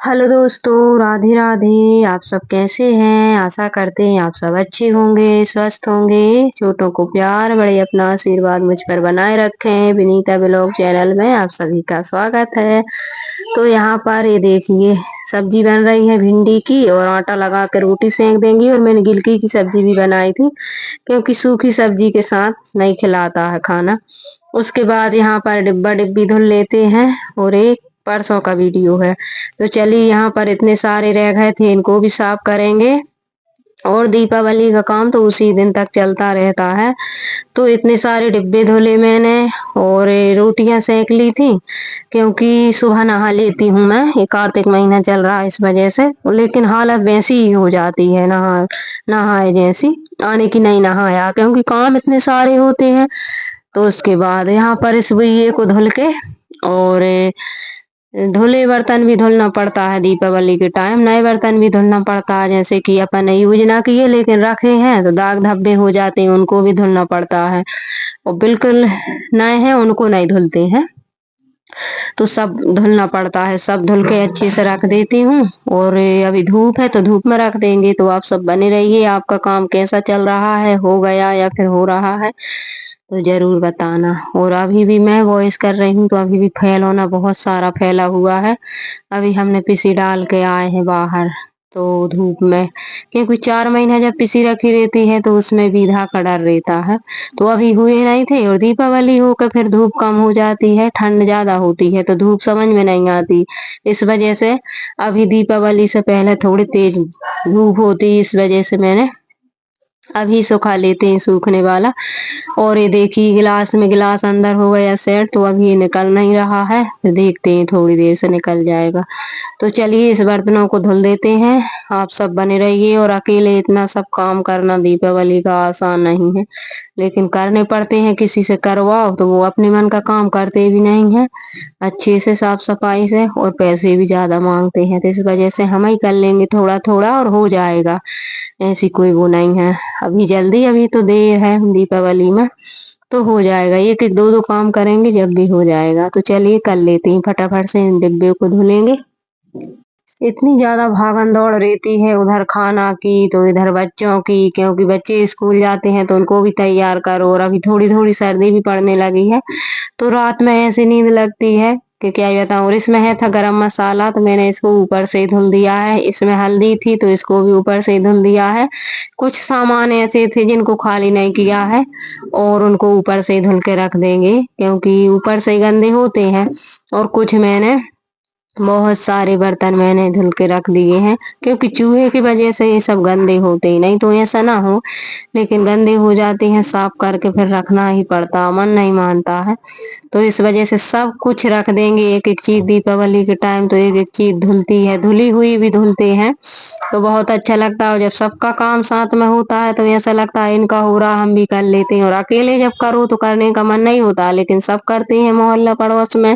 Hello दोस्तों, राधे राधे। आप सब कैसे हैं? आशा करते हैं आप सब अच्छे होंगे, स्वस्थ होंगे। छोटों को प्यार, बड़े अपना आशीर्वाद मुझ पर बनाए रखें। विनीता ब्लॉग चैनल में आप सभी का स्वागत है। तो यहाँ पर ये देखिए, सब्जी बन रही है भिंडी की, और आटा लगा कर रोटी सेंक देंगी। और मैंने गिलकी की सब्जी भी बनाई थी, क्योंकि सूखी सब्जी के साथ नहीं खिलाता है खाना। उसके बाद यहाँ पर डिब्बा डिब्बी धुल लेते हैं, और एक परसों का वीडियो है। तो चलिए, यहाँ पर इतने सारे रह गए थे, इनको भी साफ करेंगे। और दीपावली का काम तो उसी दिन तक चलता रहता है। तो इतने सारे डिब्बे धुले मैंने, और रोटियां सेक ली थी, क्योंकि सुबह नहा लेती हूँ मैं। ये कार्तिक महीना चल रहा है इस वजह से, लेकिन हालत वैसी ही हो जाती है, नहाए जैसी आने की नहीं नहाया, क्योंकि काम इतने सारे होते हैं। तो उसके बाद यहाँ पर इस बुइये को धुल के, और धुले बर्तन भी धुलना पड़ता है। दीपावली के टाइम नए बर्तन भी धुलना पड़ता है, जैसे कि अपन यूज ना किए लेकिन रखे हैं तो दाग धब्बे हो जाते हैं, उनको भी धुलना पड़ता है। और बिल्कुल नए हैं उनको नहीं धुलते हैं, तो सब धुलना पड़ता है। सब धुल के अच्छे से रख देती हूँ। और अभी धूप है तो धूप में रख देंगे। तो आप सब बने रहिए। आपका काम कैसा चल रहा है, हो गया या फिर हो रहा है, तो जरूर बताना। और अभी भी मैं वॉइस कर रही हूँ, तो अभी भी फैलाना बहुत सारा फैला हुआ है। अभी हमने पिसी डाल के आए हैं बाहर, तो धूप में, क्योंकि 4 महीना जब पिसी रखी रहती है तो उसमें बीधा का डर रहता है। तो अभी हुए नहीं थे, और दीपावली होकर फिर धूप कम हो जाती है, ठंड ज्यादा होती है, तो धूप समझ में नहीं आती। इस वजह से अभी दीपावली से पहले थोड़ी तेज धूप होती, इस वजह से मैंने अभी सुखा लेते हैं सूखने वाला। और ये देखिए, गिलास में गिलास अंदर हो गया सेट, तो अभी ये निकल नहीं रहा है, फिर देखते हैं थोड़ी देर से निकल जाएगा। तो चलिए, इस बर्तनों को धुल देते हैं। आप सब बने रहिए। और अकेले इतना सब काम करना दीपावली का आसान नहीं है, लेकिन करने पड़ते हैं। किसी से करवाओ तो वो अपने मन का काम करते भी नहीं है अच्छे से, साफ सफाई से, और पैसे भी ज्यादा मांगते हैं। तो इस वजह से हम ही कर लेंगे थोड़ा थोड़ा, और हो जाएगा। ऐसी कोई वो नहीं है, अभी जल्दी, अभी तो देर है दीपावली में, तो हो जाएगा। एक एक दो दो काम करेंगे जब भी हो जाएगा। तो चलिए कर लेते हैं, फटाफट से इन डिब्बे को धुलेंगे। इतनी ज्यादा भागम दौड़ रहती है, उधर खाना की तो इधर बच्चों की, क्योंकि बच्चे स्कूल जाते हैं तो उनको भी तैयार करो। और अभी थोड़ी थोड़ी सर्दी भी पड़ने लगी है, तो रात में ऐसी नींद लगती है कि क्या ही बताऊं। और इसमें है था गरम मसाला, तो मैंने इसको ऊपर से ही धुल दिया है। इसमें हल्दी थी, तो इसको भी ऊपर से ही धुल दिया है। कुछ सामान ऐसे थे जिनको खाली नहीं किया है, और उनको ऊपर से ही धुल के रख देंगे, क्योंकि ऊपर से ही गंदे होते हैं। और कुछ मैंने, बहुत सारे बर्तन मैंने धुल के रख दिए हैं, क्योंकि चूहे की वजह से ये सब गंदे होते ही नहीं, तो ऐसा ना हो, लेकिन गंदे हो जाते हैं। साफ करके फिर रखना ही पड़ता, मन नहीं मानता है। तो इस वजह से सब कुछ रख देंगे, एक एक चीज। दीपावली के टाइम तो एक एक चीज धुलती है, धुली हुई भी धुलते हैं, तो बहुत अच्छा लगता है। जब सबका काम साथ में होता है तो ऐसा लगता है इनका हो रहा हम भी कर लेते हैं। और अकेले जब करो तो करने का मन नहीं होता, लेकिन सब करते हैं मोहल्ला पड़ोस में,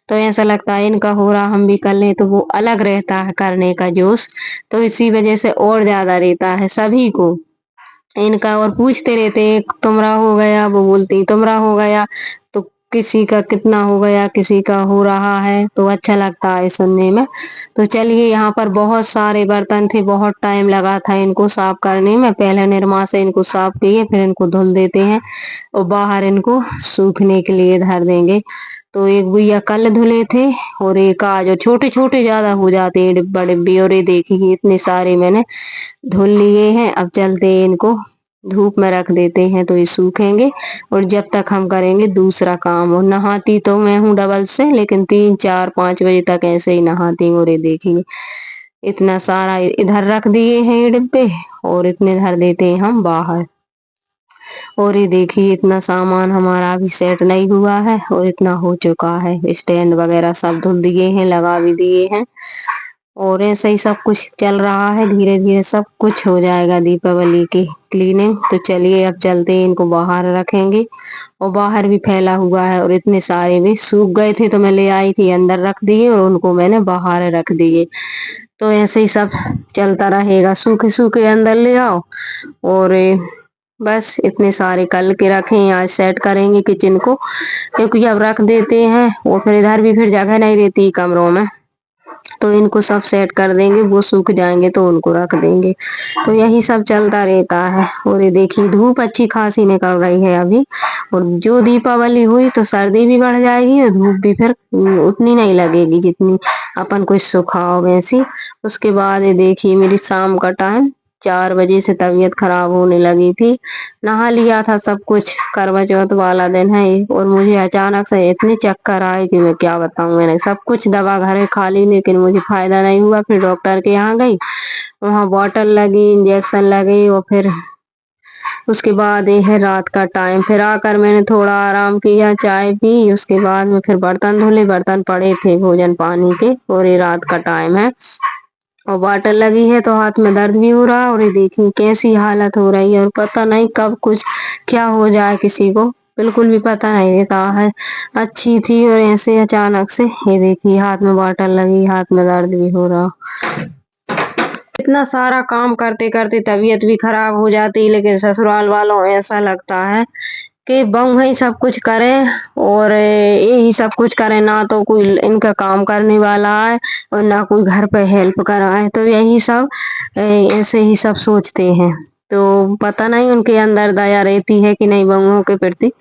तो ऐसा लगता है इनका हो रहा हम भी कर लें, तो वो अलग रहता है करने का जोश। तो इसी वजह से और ज्यादा रहता है सभी को इनका। और पूछते रहते हैं, तुमरा हो गया, वो बोलती तुमरा हो गया, तो किसी का कितना हो गया, किसी का हो रहा है, तो अच्छा लगता है सुनने में। तो चलिए, यहाँ पर बहुत सारे बर्तन थे, बहुत टाइम लगा था इनको साफ करने में। पहले निरमा से इनको साफ किए, फिर इनको धुल देते हैं, और बाहर इनको सूखने के लिए धर देंगे। तो एक भैया कल धुले थे, और एक आज, और छोटे छोटे ज्यादा हो जाते हैं डिब्बा डिब्बी। और ये देखिए, इतने सारे मैंने धुल लिए हैं। अब चलते हैं, इनको धूप में रख देते हैं तो ये सूखेंगे, और जब तक हम करेंगे दूसरा काम। और नहाती तो मैं हूँ डबल से, लेकिन 3 4 5 बजे तक ऐसे ही नहाती हूँ। और ये देखिए, इतना सारा इधर रख दिए हैं ये डिब्बे, और इतने धर देते हैं हम बाहर। और ये देखिए, इतना सामान हमारा अभी सेट नहीं हुआ है, और इतना हो चुका है। स्टैंड वगैरह सब धुल दिए हैं, लगा भी दिए हैं, और ऐसे ही सब कुछ चल रहा है। धीरे धीरे सब कुछ हो जाएगा दीपावली की क्लीनिंग। तो चलिए, अब चलते हैं, इनको बाहर रखेंगे। और बाहर भी फैला हुआ है, और इतने सारे भी सूख गए थे तो मैं ले आई थी, अंदर रख दिए, और उनको मैंने बाहर रख दिए। तो ऐसे ही सब चलता रहेगा, सूखे सूखे अंदर ले आओ। और बस इतने सारे कल के रखे हैं, आज सेट करेंगे किचन को, क्योंकि अब रख देते हैं वो फिर इधर भी फिर जगह नहीं रहती कमरों में, तो इनको सब सेट कर देंगे, वो सूख जाएंगे तो उनको रख देंगे। तो यही सब चलता रहता है। और ये देखिए धूप अच्छी खासी निकल रही है अभी, और जो दीपावली हुई तो सर्दी भी बढ़ जाएगी और धूप भी फिर उतनी नहीं लगेगी जितनी अपन को सुखाव वैसी। उसके बाद ये देखिए मेरी शाम का टाइम 4 बजे से तबीयत खराब होने लगी थी। नहा लिया था सब कुछ, करवा चौथ वाला दिन है ये, और मुझे अचानक से इतने चक्कर आए कि मैं क्या बताऊं। मैंने सब कुछ दवा घरे खा ली लेकिन मुझे फायदा नहीं हुआ। फिर डॉक्टर के यहाँ गई, वहाँ बॉटल लगी, इंजेक्शन लगे, और फिर उसके बाद ये है रात का टाइम। फिर आकर मैंने थोड़ा आराम किया, चाय पी, उसके बाद में फिर बर्तन धुले, बर्तन पड़े थे भोजन पानी के, और ये रात का टाइम है और बॉटल लगी है तो हाथ में दर्द भी हो रहा है। और ये देखिए कैसी हालत हो रही है, और पता नहीं कब कुछ क्या हो जाए किसी को, बिल्कुल भी पता नहीं रहता है। अच्छी थी और ऐसे अचानक से ये देखिए हाथ में बॉटल लगी, हाथ में दर्द भी हो रहा। इतना सारा काम करते करते तबीयत भी खराब हो जाती, लेकिन ससुराल वालों ऐसा लगता है कि बहू ही सब कुछ करें और ये ही सब कुछ करें, ना तो कोई इनका काम करने वाला है और ना कोई घर पे हेल्प कराए। तो यही सब ऐसे ही सब सोचते हैं। तो पता नहीं उनके अंदर दया रहती है कि नहीं बहुओं के प्रति,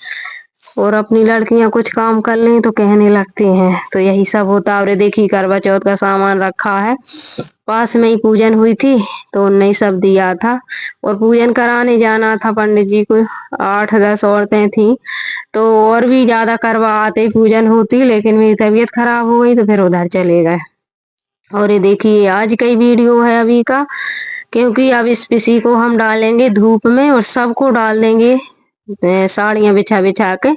और अपनी लड़कियां कुछ काम कर लें तो कहने लगते हैं। तो यही सब होता है। और ये देखिए करवा चौथ का सामान रखा है, पास में ही पूजन हुई थी तो उनने सब दिया था, और पूजन कराने जाना था पंडित जी को। 8-10 औरतें थी तो और भी ज्यादा करवा आते पूजन होती, लेकिन मेरी तबीयत खराब हो गई तो फिर उधर चले गए। और ये देखिए आज का ही वीडियो है अभी का, क्योंकि अब इस पीसी को हम डालेंगे धूप में और सबको डाल देंगे साड़ियां बिछा बिछा के,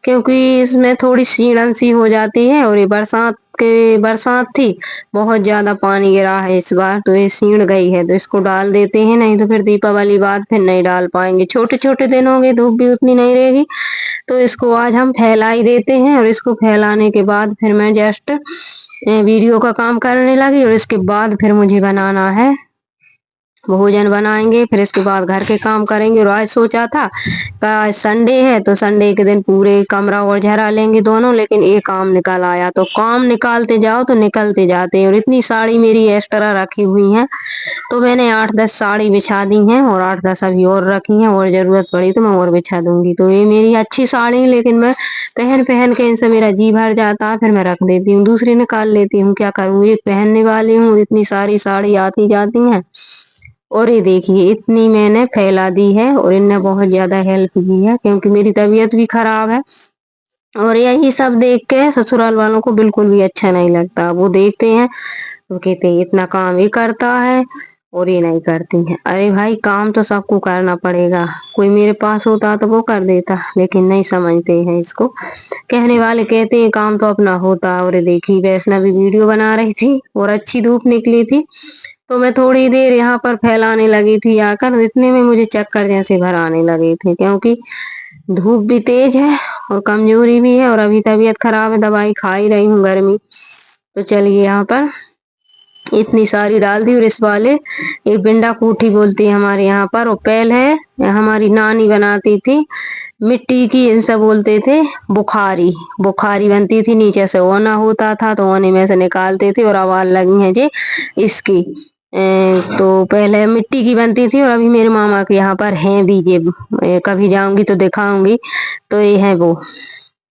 क्योंकि इसमें थोड़ी सीढ़न सी हो जाती है। और ये बरसात थी, बहुत ज्यादा पानी गिरा है इस बार, तो ये सीढ़ गई है तो इसको डाल देते हैं, नहीं तो फिर दीपावली बाद फिर नहीं डाल पाएंगे। छोटे छोटे दिन होंगे, धूप भी उतनी नहीं रहेगी, तो इसको आज हम फैला ही देते हैं। और इसको फैलाने के बाद फिर मैं जस्ट वीडियो का काम करने लगी, और इसके बाद फिर मुझे बनाना है, भोजन बनाएंगे, फिर इसके बाद घर के काम करेंगे। और आज सोचा था कि आज संडे है तो संडे के दिन पूरे कमरा और झरा लेंगे दोनों, लेकिन एक काम निकल आया। तो काम निकालते जाओ तो निकलते जाते हैं। और इतनी साड़ी मेरी एक्स्ट्रा रखी हुई है, तो मैंने 8-10 साड़ी बिछा दी हैं और 8-10 अभी और रखी हैं, और जरूरत पड़ी तो मैं और बिछा दूंगी। तो ये मेरी अच्छी साड़ी, लेकिन मैं पहन पहन के इनसे मेरा जी भर जाता है, फिर मैं रख देती हूँ, दूसरी निकाल लेती हूँ। क्या करूँ, एक पहनने वाली हूँ, इतनी सारी साड़ी आती जाती हैं। और ये देखिए इतनी मैंने फैला दी है, और इनने बहुत ज्यादा हेल्प की है, क्योंकि मेरी तबीयत भी खराब है। और यही सब देख के ससुराल वालों को बिल्कुल भी अच्छा नहीं लगता। वो देखते हैं तो कहते हैं इतना काम ये करता है और ये नहीं करती है। अरे भाई काम तो सबको करना पड़ेगा, कोई मेरे पास होता तो वो कर देता, लेकिन नहीं समझते हैं इसको। कहने वाले कहते हैं काम तो अपना होता। और ये देखी वैष्णवी वीडियो बना रही थी और अच्छी धूप निकली थी, तो मैं थोड़ी देर यहाँ पर फैलाने लगी थी आकर, इतने में मुझे चक्कर जैसे भर आने लगे थे, क्योंकि धूप भी तेज है और कमजोरी भी है, और अभी तबीयत खराब है, दवाई खा ही रही हूँ गर्मी। तो चलिए यहाँ पर इतनी सारी डाल दी। और इस वाले ये बिंडा कूठी बोलती है हमारे यहाँ पर, और पैल है हमारी नानी बनाती थी मिट्टी की, इनसे बोलते थे बुखारी। बुखारी बनती थी, नीचे से ओना होता था तो ओने में से निकालते थे, और आवाज लगी है जी इसकी। तो पहले मिट्टी की बनती थी, और अभी मेरे मामा के यहाँ पर हैं भी ये, कभी जाऊंगी तो दिखाऊंगी। तो ये है वो।